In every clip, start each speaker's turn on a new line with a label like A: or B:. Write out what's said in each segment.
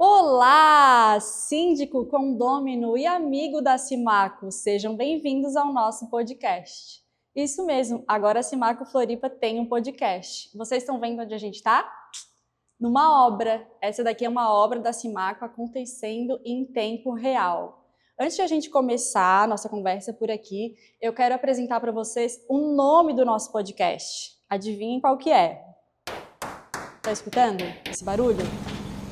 A: Olá, síndico, condômino e amigo da Simaco, sejam bem-vindos ao nosso podcast. Isso mesmo, agora a Simaco Floripa tem um podcast. Vocês estão vendo onde a gente está? Numa obra. Essa daqui é uma obra da Simaco acontecendo em tempo real. Antes de a gente começar a nossa conversa por aqui, eu quero apresentar para vocês o nome do nosso podcast. Adivinhem qual que é? Tá escutando esse barulho?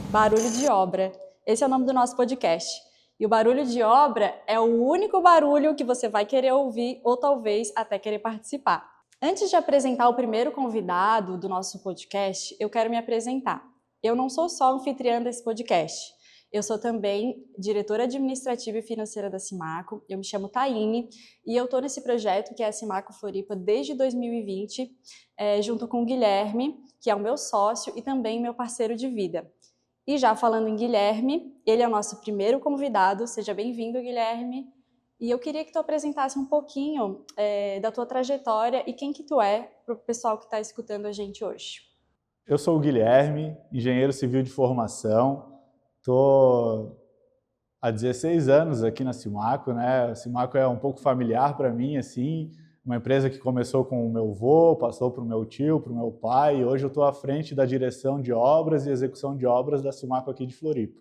A: Barulho de obra. Esse é o nome do nosso podcast. E o barulho de obra é o único barulho que você vai querer ouvir ou talvez até querer participar. Antes de apresentar o primeiro convidado do nosso podcast, eu quero me apresentar. Eu não sou só anfitriã desse podcast. Eu sou também diretora administrativa e financeira da Simaco. Eu me chamo Taine e eu estou nesse projeto que é a Simaco Floripa desde 2020, junto com o Guilherme, que é o meu sócio e também meu parceiro de vida. E já falando em Guilherme, ele é o nosso primeiro convidado. Seja bem-vindo, Guilherme. E eu queria que tu apresentasse um pouquinho da tua trajetória e quem que tu é para o pessoal que está escutando a gente hoje.
B: Eu sou o Guilherme, engenheiro civil de formação. Estou há 16 anos aqui na Simaco, né? A Simaco é um pouco familiar para mim, assim. Uma empresa que começou com o meu avô, passou para o meu tio, para o meu pai, e hoje eu estou à frente da direção de obras e execução de obras da Simaco aqui de Floripa.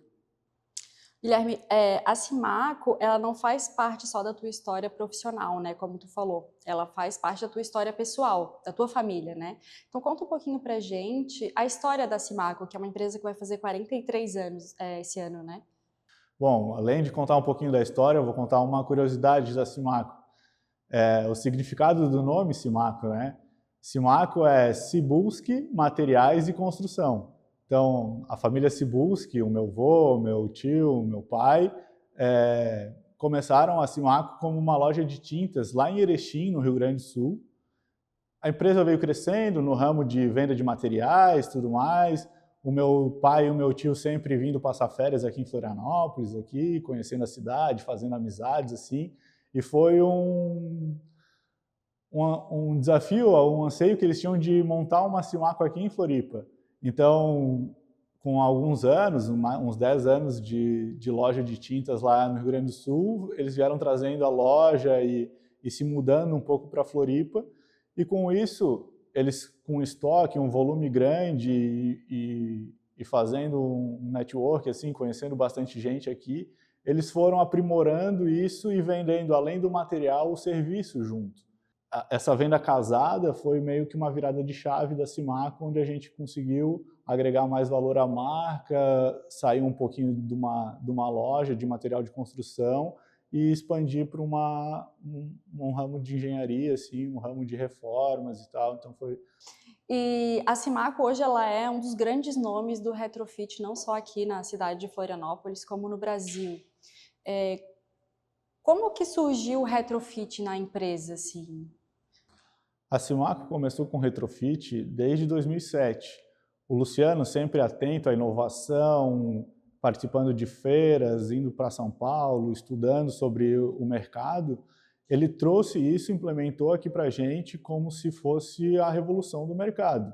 A: Guilherme, a Simaco, ela não faz parte só da tua história profissional, né, como tu falou. Ela faz parte da tua história pessoal, da tua família, né? Então conta um pouquinho pra gente a história da Simaco, que é uma empresa que vai fazer 43 anos esse ano, né?
B: Bom, além de contar um pouquinho da história, eu vou contar uma curiosidade da Simaco. O significado do nome Simaco, né? Simaco é Cibulski Materiais e Construção. Então, a família Cibulski, o meu avô, o meu tio, o meu pai, começaram a Simaco como uma loja de tintas lá em Erechim, no Rio Grande do Sul. A empresa veio crescendo no ramo de venda de materiais, tudo mais. O meu pai e o meu tio sempre vindo passar férias aqui em Florianópolis, aqui, conhecendo a cidade, fazendo amizades, assim. E foi um desafio, um anseio que eles tinham de montar uma Simaco aqui em Floripa. Então, com alguns anos, uns 10 anos de loja de tintas lá no Rio Grande do Sul, eles vieram trazendo a loja e se mudando um pouco para Floripa. E com isso, eles com estoque, um volume grande e fazendo um network, assim, conhecendo bastante gente aqui, eles foram aprimorando isso e vendendo, além do material, o serviço junto. Essa venda casada foi meio que uma virada de chave da Simaco, onde a gente conseguiu agregar mais valor à marca, sair um pouquinho de uma loja de material de construção e expandir para um ramo de engenharia, assim, um ramo de reformas e tal. Então foi...
A: E a Simaco hoje ela é um dos grandes nomes do retrofit, não só aqui na cidade de Florianópolis, como no Brasil. Como que surgiu o retrofit na empresa, assim?
B: A Simaco começou com retrofit desde 2007. O Luciano, sempre atento à inovação, participando de feiras, indo para São Paulo, estudando sobre o mercado, ele trouxe isso, implementou aqui para a gente como se fosse a revolução do mercado.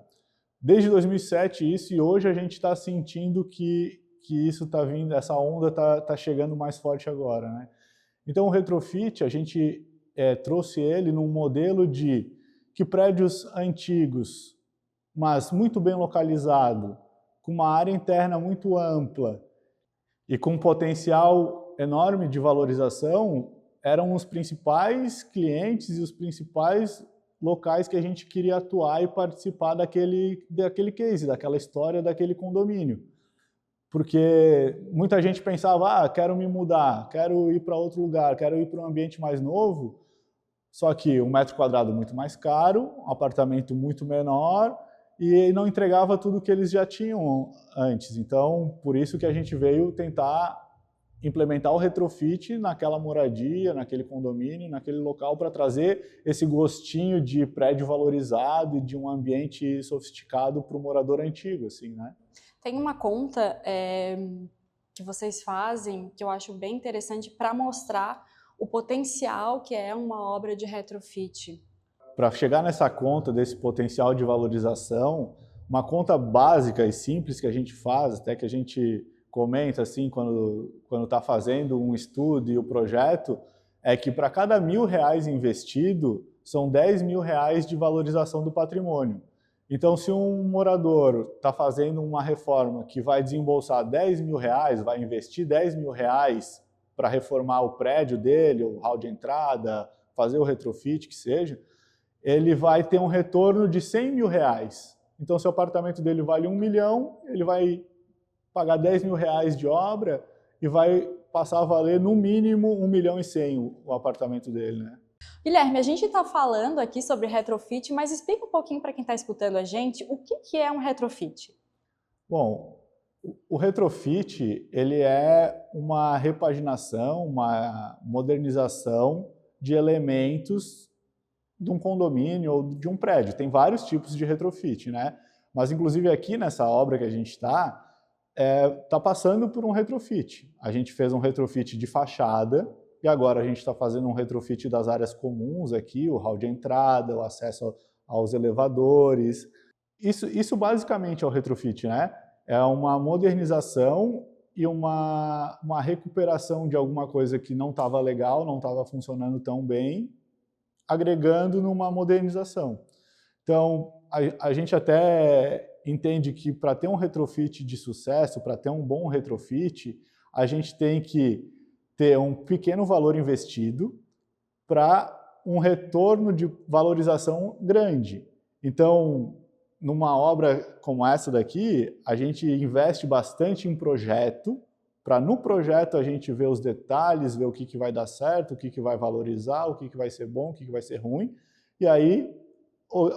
B: Desde 2007 isso, e hoje a gente está sentindo que isso está vindo, essa onda está chegando mais forte agora, né? Então o retrofit, a gente trouxe ele num modelo de que prédios antigos, mas muito bem localizado, com uma área interna muito ampla e com um potencial enorme de valorização, eram os principais clientes e os principais locais que a gente queria atuar e participar daquele case, daquela história, daquele condomínio. Porque muita gente pensava, quero me mudar, quero ir para outro lugar, quero ir para um ambiente mais novo, só que um metro quadrado muito mais caro, um apartamento muito menor e não entregava tudo que eles já tinham antes. Então, por isso que a gente veio tentar implementar o retrofit naquela moradia, naquele condomínio, naquele local, para trazer esse gostinho de prédio valorizado e de um ambiente sofisticado para o morador antigo, assim, né?
A: Tem uma conta que vocês fazem que eu acho bem interessante para mostrar o potencial que é uma obra de retrofit.
B: Para chegar nessa conta desse potencial de valorização, uma conta básica e simples que a gente faz, até que a gente comenta assim quando está fazendo um estudo e o projeto, é que para cada R$ 1.000 investido, são R$ 10.000 de valorização do patrimônio. Então, se um morador está fazendo uma reforma que vai desembolsar R$ 10.000, vai investir R$ 10.000 para reformar o prédio dele, o hall de entrada, fazer o retrofit, que seja, ele vai ter um retorno de R$ 100.000. Então, se o apartamento dele vale 1 milhão, ele vai pagar R$ 10.000 de obra e vai passar a valer no mínimo 1.100.000 o apartamento dele, né?
A: Guilherme, a gente está falando aqui sobre retrofit, mas explica um pouquinho para quem está escutando a gente o que é um retrofit.
B: Bom, o retrofit ele é uma repaginação, uma modernização de elementos de um condomínio ou de um prédio. Tem vários tipos de retrofit, né? Mas, inclusive, aqui nessa obra que a gente está passando por um retrofit. A gente fez um retrofit de fachada e agora a gente está fazendo um retrofit das áreas comuns aqui, o hall de entrada, o acesso aos elevadores. Isso basicamente é o retrofit, né? É uma modernização e uma recuperação de alguma coisa que não estava legal, não estava funcionando tão bem, agregando numa modernização. Então, a gente até entende que para ter um retrofit de sucesso, para ter um bom retrofit, a gente tem que ter um pequeno valor investido para um retorno de valorização grande. Então, numa obra como essa daqui, a gente investe bastante em projeto, para no projeto a gente ver os detalhes, ver o que vai dar certo, o que vai valorizar, o que vai ser bom, o que vai ser ruim, e aí,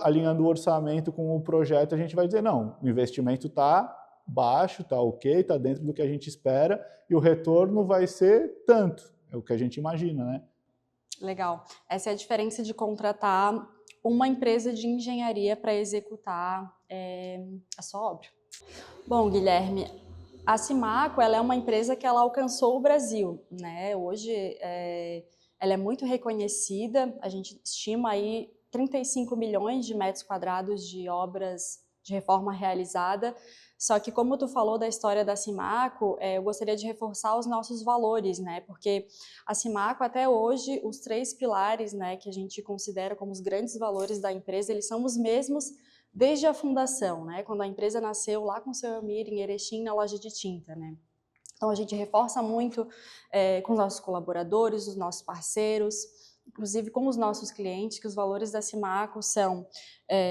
B: alinhando o orçamento com o projeto, a gente vai dizer, não, o investimento está baixo, está ok, está dentro do que a gente espera, e o retorno vai ser tanto, é o que a gente imagina, né?
A: Legal. Essa é a diferença de contratar uma empresa de engenharia para executar a sua obra. Bom, Guilherme, a Simaco ela é uma empresa que ela alcançou o Brasil, né? Hoje ela é muito reconhecida, a gente estima aí 35 milhões de metros quadrados de obras de reforma realizada. Só que como tu falou da história da Simaco, eu gostaria de reforçar os nossos valores, né? Porque a Simaco até hoje, os 3 pilares, né, que a gente considera como os grandes valores da empresa, eles são os mesmos desde a fundação, né? Quando a empresa nasceu lá com o seu Elmir, em Erechim, na loja de tinta, né? Então a gente reforça muito com os nossos colaboradores, os nossos parceiros, inclusive com os nossos clientes, que os valores da Simaco são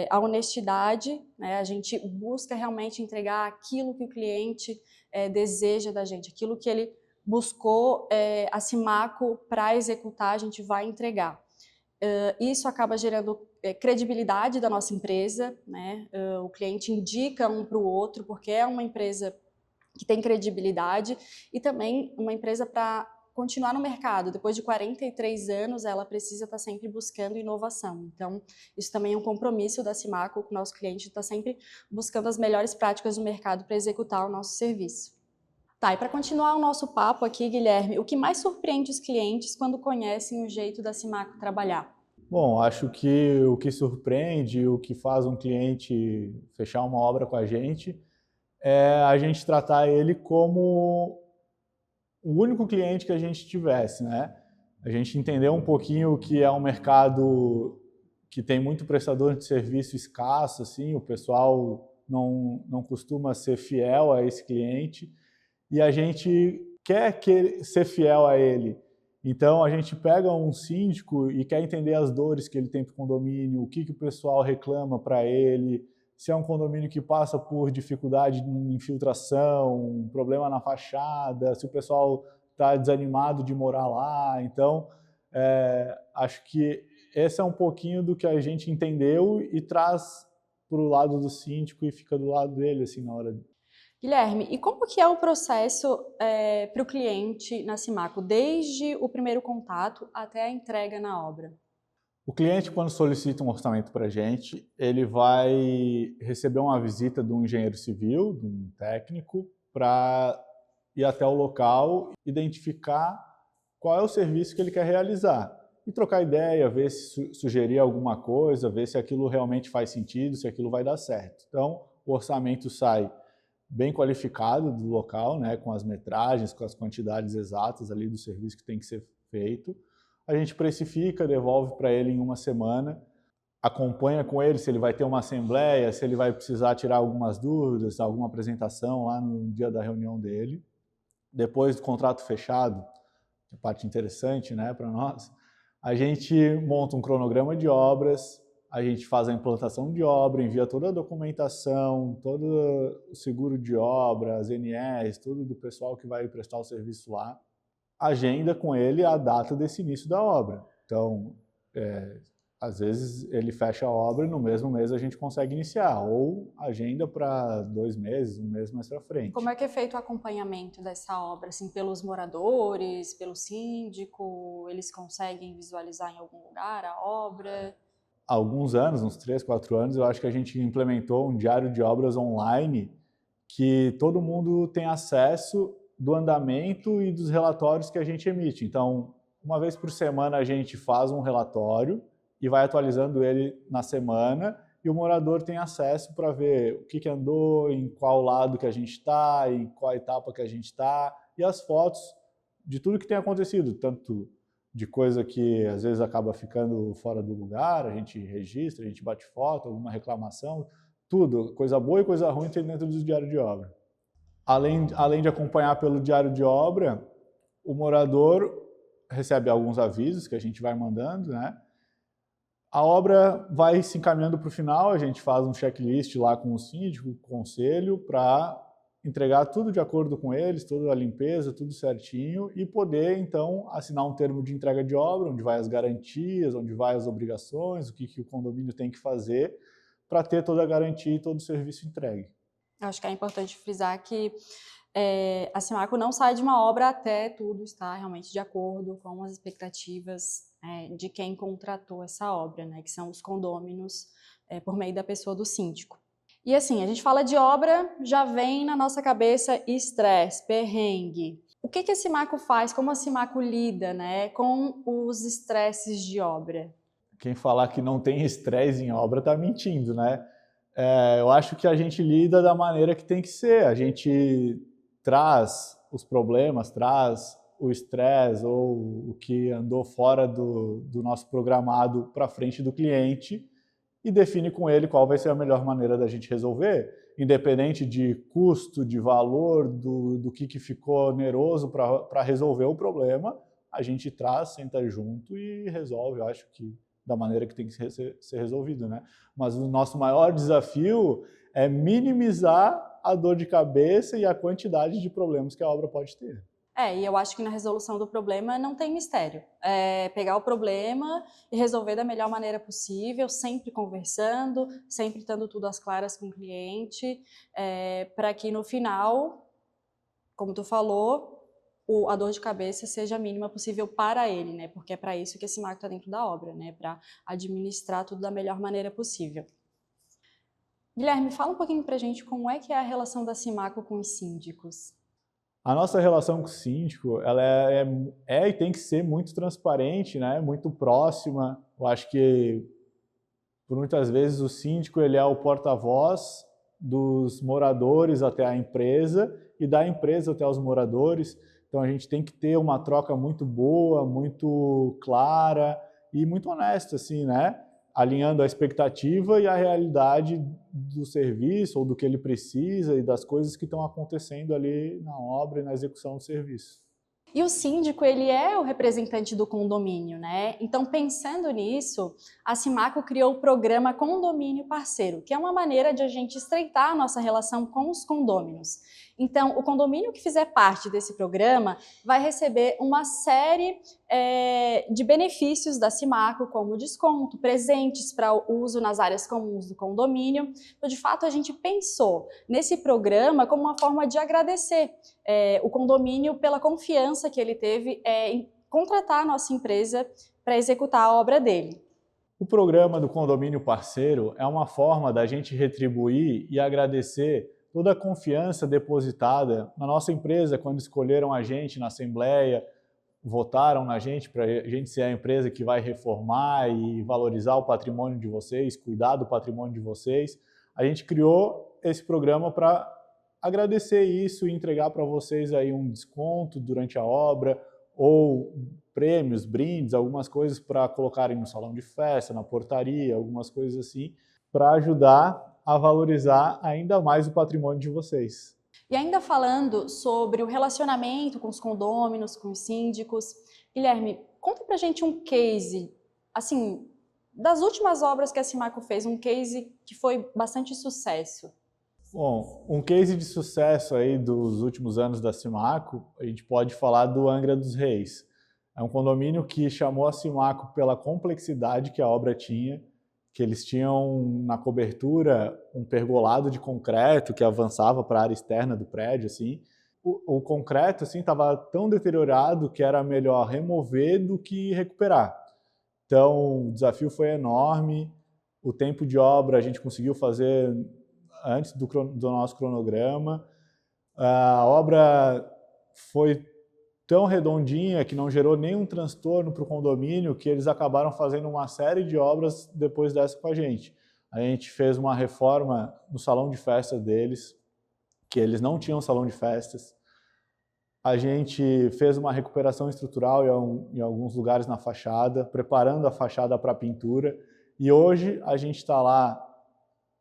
A: a honestidade, né? A gente busca realmente entregar aquilo que o cliente deseja da gente, aquilo que ele buscou a Simaco para executar, a gente vai entregar. Isso acaba gerando credibilidade da nossa empresa, né? O cliente indica um para o outro, porque é uma empresa que tem credibilidade e também uma empresa para continuar no mercado. Depois de 43 anos, ela precisa estar sempre buscando inovação. Então, isso também é um compromisso da Simaco com o nosso cliente, está sempre buscando as melhores práticas do mercado para executar o nosso serviço. Tá, e para continuar o nosso papo aqui, Guilherme, o que mais surpreende os clientes quando conhecem o jeito da Simaco trabalhar?
B: Bom, acho que o que surpreende, o que faz um cliente fechar uma obra com a gente, é a gente tratar ele como o único cliente que a gente tivesse, né? A gente entendeu um pouquinho que é um mercado que tem muito prestador de serviço escasso, assim, o pessoal não costuma ser fiel a esse cliente e a gente quer ser fiel a ele. Então, a gente pega um síndico e quer entender as dores que ele tem para o condomínio, o que o pessoal reclama para ele, se é um condomínio que passa por dificuldade em infiltração, problema na fachada, se o pessoal está desanimado de morar lá. Então, acho que esse é um pouquinho do que a gente entendeu e traz para o lado do síndico e fica do lado dele, assim, na hora.
A: Guilherme, e como que é o processo para o cliente na Simaco, desde o primeiro contato até a entrega na obra?
B: O cliente, quando solicita um orçamento para a gente, ele vai receber uma visita de um engenheiro civil, de um técnico, para ir até o local, identificar qual é o serviço que ele quer realizar e trocar ideia, ver se sugerir alguma coisa, ver se aquilo realmente faz sentido, se aquilo vai dar certo. Então, o orçamento sai bem qualificado do local, né, com as metragens, com as quantidades exatas ali do serviço que tem que ser feito. A gente precifica, devolve para ele em uma semana, acompanha com ele se ele vai ter uma assembleia, se ele vai precisar tirar algumas dúvidas, alguma apresentação lá no dia da reunião dele. Depois do contrato fechado, que é a parte interessante, né, para nós, a gente monta um cronograma de obras, a gente faz a implantação de obra, envia toda a documentação, todo o seguro de obra, as NRs, tudo do pessoal que vai prestar o serviço lá, agenda com ele a data desse início da obra. Então, às vezes ele fecha a obra e no mesmo mês a gente consegue iniciar, ou agenda para 2 meses, 1 mês mais para frente.
A: Como é que é feito o acompanhamento dessa obra? Assim, pelos moradores, pelo síndico, eles conseguem visualizar em algum lugar a obra?
B: Há alguns anos, uns 3, 4 anos, eu acho que a gente implementou um diário de obras online que todo mundo tem acesso do andamento e dos relatórios que a gente emite. Então, uma vez por semana a gente faz um relatório e vai atualizando ele na semana e o morador tem acesso para ver o que andou, em qual lado que a gente está, em qual etapa que a gente está, e as fotos de tudo que tem acontecido, tanto de coisa que às vezes acaba ficando fora do lugar, a gente registra, a gente bate foto, alguma reclamação, tudo, coisa boa e coisa ruim tem dentro do diário de obra. Além de acompanhar pelo diário de obra, o morador recebe alguns avisos que a gente vai mandando, né? A obra vai se encaminhando para o final, a gente faz um checklist lá com o síndico, com o conselho, para entregar tudo de acordo com eles, toda a limpeza, tudo certinho, e poder, então, assinar um termo de entrega de obra, onde vai as garantias, onde vai as obrigações, o que o condomínio tem que fazer, para ter toda a garantia e todo o serviço entregue.
A: Acho que é importante frisar que a Simaco não sai de uma obra até tudo estar realmente de acordo com as expectativas de quem contratou essa obra, né, que são os condôminos, por meio da pessoa do síndico. E assim, a gente fala de obra, já vem na nossa cabeça estresse, perrengue. O que a Simaco faz, como a Simaco lida, né, com os estresses de obra?
B: Quem falar que não tem estresse em obra está mentindo, né? Eu acho que a gente lida da maneira que tem que ser. A gente traz os problemas, traz o estresse ou o que andou fora do nosso programado para frente do cliente e define com ele qual vai ser a melhor maneira da gente resolver, independente de custo, de valor, do que ficou oneroso para resolver o problema, a gente traz, senta junto e resolve, eu acho que da maneira que tem que ser resolvido, né? Mas o nosso maior desafio é minimizar a dor de cabeça e a quantidade de problemas que a obra pode ter.
A: E eu acho que na resolução do problema não tem mistério. É pegar o problema e resolver da melhor maneira possível, sempre conversando, sempre estando tudo às claras com o cliente, para que no final, como tu falou, a dor de cabeça seja a mínima possível para ele, né? Porque é para isso que esse marco está dentro da obra, né? Para administrar tudo da melhor maneira possível. Guilherme, fala um pouquinho para a gente como é que é a relação da Simaco com os síndicos.
B: A nossa relação com o síndico, ela e tem que ser muito transparente, né? Muito próxima. Eu acho que, por muitas vezes, o síndico ele é o porta-voz dos moradores até a empresa e da empresa até os moradores. Então, a gente tem que ter uma troca muito boa, muito clara e muito honesta, assim, né? Alinhando a expectativa e a realidade do serviço ou do que ele precisa e das coisas que estão acontecendo ali na obra e na execução do serviço.
A: E o síndico, ele é o representante do condomínio, né? Então, pensando nisso, a Simaco criou o programa Condomínio Parceiro, que é uma maneira de a gente estreitar a nossa relação com os condôminos. Então, o condomínio que fizer parte desse programa vai receber uma série de benefícios da Simaco, como desconto, presentes para o uso nas áreas comuns do condomínio. Então, de fato, a gente pensou nesse programa como uma forma de agradecer o condomínio pela confiança que ele teve em contratar a nossa empresa para executar a obra dele.
B: O programa do Condomínio Parceiro é uma forma da gente retribuir e agradecer toda a confiança depositada na nossa empresa quando escolheram a gente na Assembleia, votaram na gente para a gente ser a empresa que vai reformar e valorizar o patrimônio de vocês, cuidar do patrimônio de vocês. A gente criou esse programa para agradecer isso e entregar para vocês aí um desconto durante a obra, ou prêmios, brindes, algumas coisas para colocarem no salão de festa, na portaria, algumas coisas assim, para ajudar a valorizar ainda mais o patrimônio de vocês.
A: E ainda falando sobre o relacionamento com os condôminos, com os síndicos, Guilherme, conta pra gente um case, assim, das últimas obras que a Simaco fez, um case que foi bastante sucesso.
B: Bom, um case de sucesso aí dos últimos anos da Simaco, a gente pode falar do Angra dos Reis. É um condomínio que chamou a Simaco pela complexidade que a obra tinha, que eles tinham na cobertura um pergolado de concreto que avançava para a área externa do prédio, assim. O concreto assim estava tão deteriorado que era melhor remover do que recuperar. Então, o desafio foi enorme. O tempo de obra a gente conseguiu fazer antes do nosso cronograma. A obra foi tão redondinha que não gerou nenhum transtorno para o condomínio, que eles acabaram fazendo uma série de obras depois dessa com a gente. A gente fez uma reforma no salão de festas deles, que eles não tinham salão de festas. A gente fez uma recuperação estrutural em alguns lugares na fachada, preparando a fachada para a pintura. E hoje a gente está lá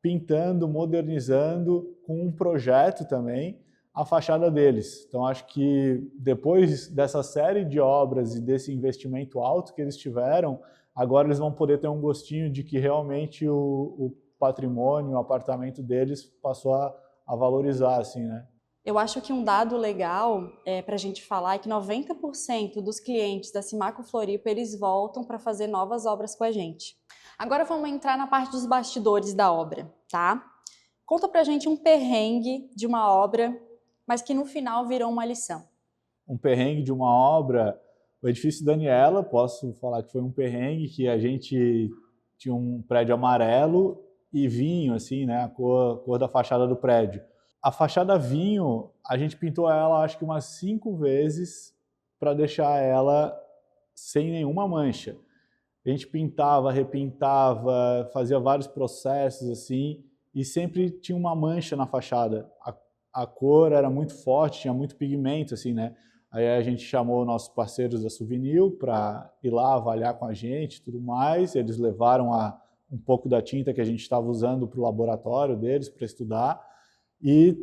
B: pintando, modernizando, com um projeto também, a fachada deles. Então, acho que depois dessa série de obras e desse investimento alto que eles tiveram, agora eles vão poder ter um gostinho de que realmente o patrimônio, o apartamento deles passou a valorizar, assim, né?
A: Eu acho que um dado legal para a gente falar é que 90% dos clientes da Simaco Floripa, eles voltam para fazer novas obras com a gente. Agora vamos entrar na parte dos bastidores da obra, tá? Conta pra gente um perrengue de uma obra, mas que no final virou uma lição.
B: Um perrengue de uma obra, o edifício Daniela, posso falar que foi um perrengue, que a gente tinha um prédio amarelo e vinho, assim, né, a cor da fachada do prédio. A fachada vinho, a gente pintou ela acho que umas 5 vezes para deixar ela sem nenhuma mancha. A gente pintava, repintava, fazia vários processos assim, e sempre tinha uma mancha na fachada. A cor era muito forte, tinha muito pigmento, assim, né? Aí a gente chamou nossos parceiros da Souvenir para ir lá avaliar com a gente e tudo mais. Eles levaram um pouco da tinta que a gente estava usando para o laboratório deles, para estudar, e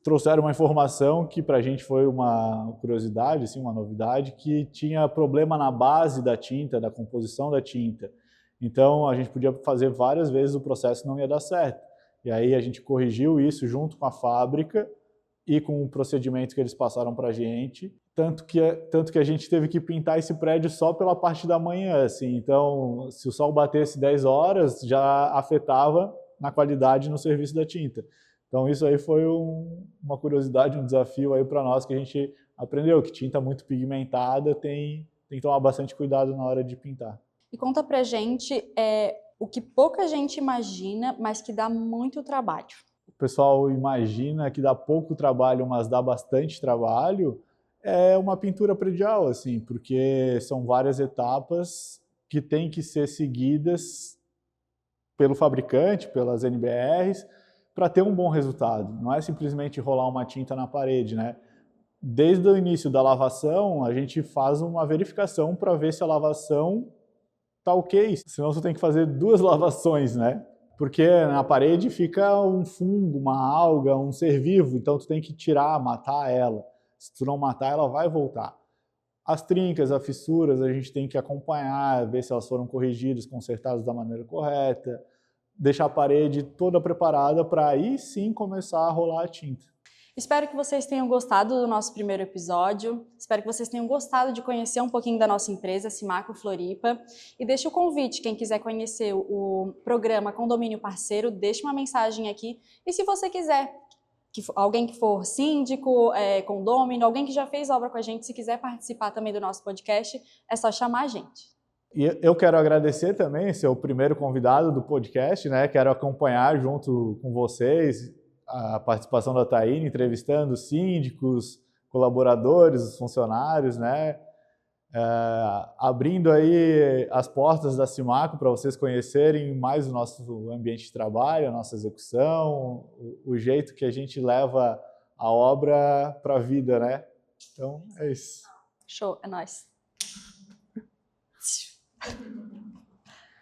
B: trouxeram uma informação que para a gente foi uma curiosidade, assim, uma novidade, que tinha problema na base da tinta, da composição da tinta. Então a gente podia fazer várias vezes o processo e não ia dar certo. E aí a gente corrigiu isso junto com a fábrica e com o procedimento que eles passaram para a gente, tanto que a gente teve que pintar esse prédio só pela parte da manhã, assim. Então, se o sol batesse 10 horas, já afetava na qualidade no serviço da tinta. Então, isso aí foi uma curiosidade, um desafio aí para nós, que a gente aprendeu que tinta muito pigmentada tem que tomar bastante cuidado na hora de pintar.
A: E conta pra gente o que pouca gente imagina, mas que dá muito trabalho.
B: O pessoal imagina que dá pouco trabalho, mas dá bastante trabalho, é uma pintura predial, assim, porque são várias etapas que têm que ser seguidas pelo fabricante, pelas NBRs, para ter um bom resultado. Não é simplesmente rolar uma tinta na parede, né? Desde o início da lavação, a gente faz uma verificação para ver se a lavação tá ok, senão você tem que fazer 2 lavações, né? Porque na parede fica um fungo, uma alga, um ser vivo, então tu tem que tirar, matar ela. Se tu não matar, ela vai voltar. As trincas, as fissuras, a gente tem que acompanhar, ver se elas foram corrigidas, consertadas da maneira correta, deixar a parede toda preparada para aí sim começar a rolar a tinta.
A: Espero que vocês tenham gostado do nosso primeiro episódio. Espero que vocês tenham gostado de conhecer um pouquinho da nossa empresa, Simaco Floripa. E deixa o convite, quem quiser conhecer o programa Condomínio Parceiro, deixa uma mensagem aqui. E se você quiser, alguém que for síndico, condômino, alguém que já fez obra com a gente, se quiser participar também do nosso podcast, é só chamar a gente.
B: E eu quero agradecer também, ser o primeiro convidado do podcast, né? Quero acompanhar junto com vocês a participação da Taíne, entrevistando síndicos, colaboradores, funcionários, né? Abrindo aí as portas da Simaco para vocês conhecerem mais o nosso ambiente de trabalho, a nossa execução, o jeito que a gente leva a obra para a vida, né? Então, é isso.
A: Show, é nóis.